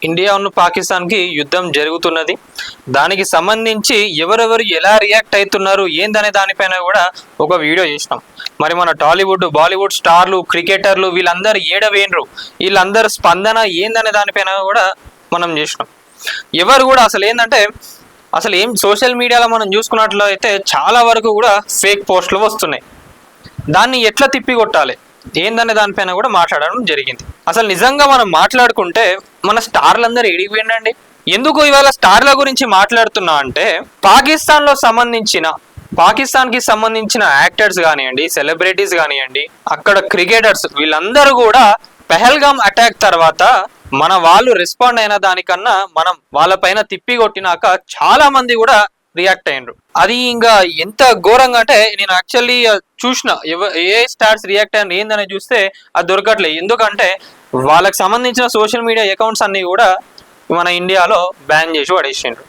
India ఉన్న పాకిస్తాన్కి యుద్ధం జరుగుతున్నది. దానికి సంబంధించి ఎవరెవరు ఎలా రియాక్ట్ అవుతున్నారు ఏందనే దానిపైన కూడా ఒక వీడియో చేసినాం. మరి మన టాలీవుడ్ బాలీవుడ్ స్టార్లు క్రికెటర్లు వీళ్ళందరూ ఏడవేండ్రు, వీళ్ళందరూ స్పందన ఏందనే దానిపైన కూడా మనం చేసినాం. ఎవరు కూడా అసలు ఏంటంటే అసలు ఏం సోషల్ మీడియాలో మనం చూసుకున్నట్లయితే చాలా వరకు కూడా ఫేక్ పోస్టులు వస్తున్నాయి. దాన్ని ఎట్లా తిప్పికొట్టాలి ఏందనే దానిపైన కూడా మాట్లాడడం జరిగింది. అసలు నిజంగా మనం మాట్లాడుకుంటే మన స్టార్లందరూ ఎడిగిపోయిందండి. ఎందుకు ఇవాళ స్టార్ల గురించి మాట్లాడుతున్నా అంటే పాకిస్తాన్కి సంబంధించిన యాక్టర్స్ కానివ్వండి, సెలబ్రిటీస్ కానివ్వండి, అక్కడ క్రికెటర్స్ వీళ్ళందరూ కూడా పెహల్గామ్ అటాక్ తర్వాత మన వాళ్ళు రెస్పాండ్ అయిన దానికన్నా మనం వాళ్ళపైన తిప్పి కొట్టినాక చాలా మంది కూడా రియాక్ట్ అయ్యిండ్రు. అది ఇంకా ఎంత ఘోరంగా అంటే నేను యాక్చువల్లీ చూసిన ఏ స్టార్స్ రియాక్ట్ అయిన ఏందని చూస్తే అది దొరకట్లేదు. ఎందుకంటే వాళ్ళకి సంబంధించిన సోషల్ మీడియా అకౌంట్స్ అన్ని కూడా మన ఇండియాలో బ్యాన్ చేసి పడేసిండ్రు.